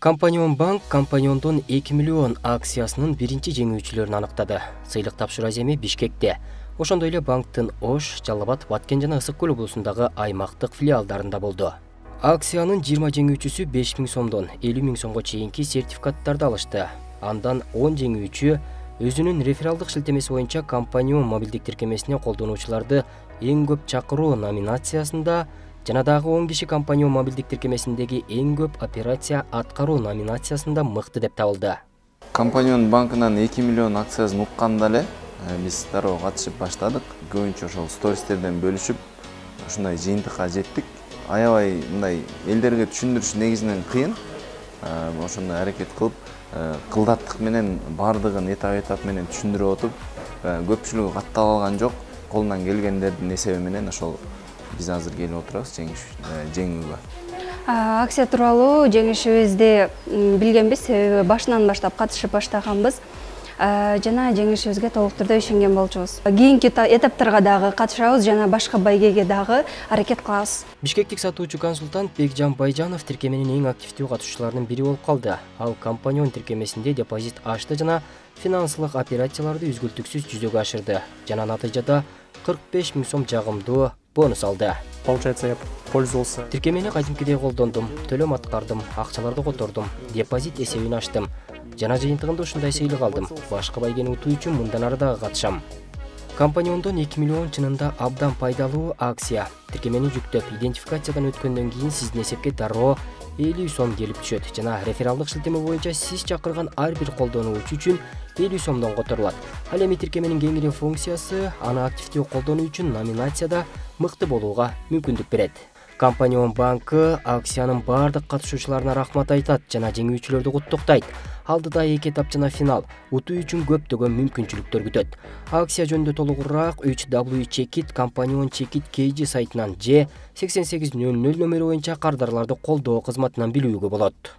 Компанион банк Компаниондун 2 миллион акциясынын биринчи жеңүүчүлөрүн аныктады. Сыйлык тапшыруу эми Бишкекте. Ошондой эле банктын Ош, Жалал Абад, Баткен жана Ысык Көл облусундагы аймактык филиалдарында болду. Акциянын 20 жеңүүчүсү 5 000 сомдон 50 000 сомго чейинки сертификаттарды алышты. Андан 10 жеңүүчү өзүнүн рефералдык шилтемеси боюнча Компанион мобилдик тиркемесине колдонуучуларды эң көп чакыруу номинациясында жана дагы 10 киши Компанион мобилдик тиркемесиндеги эң көп операция аткаруу номинациясында мыкты деп табылды. Компанион банкынан 2 миллион акциясын укканда эле биз дароо катышып баштадык. Көбүнчө ошол стористерден бөлүшүп, ушундай жыйынтыкка жеттик. Аябай мындай элдерге түшүндүрүш негизинен кыйын. Ошондой аракет кылып, кылдаттык менен бардыгын этап менен түшүндүрүп отуп, көпчүлүгү каттап алган жок. Колунан келгендердин эсеби менен ошол биз азыр келип отурабыз жеңүүгө. Акция тууралуу жеңишибизди билгенбиз, себеби башынан баштап катышып баштаганбыз. Жана жеңишибизге толук түрдө ишенген болчубуз. Кийинки этаптарга дагы катышабыз жана башка байгеге дагы аракет кылабыз. Бишкектик сатуучу консультант Бекжан Байжанов тиркеменин эң активдүү катышуучуларынын бири болуп калды. Ал Компанион тиркемесинде депозит ачты жана финансылык операцияларды үзгүлтүксүз жүзөгө ашырды. Жана натыйжада 45 000 сом жагымдуу бонус алды. Получается, я пользовался. Тиркемени кадимкидей колдондум, төлөм аткардым, акчаларды котордум, депозит эсебин ачтым. Жана жыйынтыгында ушундай сыйлык алдым. Башка байгени утуу үчүн мындан ары дагы катышам. Компаниондон 2 миллион чынында абдан пайдалуу акция. Тиркемени жүктөп, идентификациядан өткөндөн кийин сиздин эсепке дароо 50 сом келип түшөт. Жана рефералдык шилтеме боюнча сиз чакырган ар бир колдонуучу үчүн 50 сомдон которулат. Ал эми тиркеменин кеңири функциясы аны активдүү колдонуу үчүн номинацияда мыкты болууга мүмкүндүк берет. Компанион банкы акциянын бардык катышуучуларына рахмат айтат жана жеңүүчүлөрдү куттуктайт. Алдыда 2 этап жана финал. Утуу үчүн көптөгөн мүмкүнчүлүктөр күтөт. Акция жөнүндө толугураак www.chekit Компанион Chekit KG сайтынан же 8800 номери боюнча кардарларды колдоо кызматынан билүүгө болот.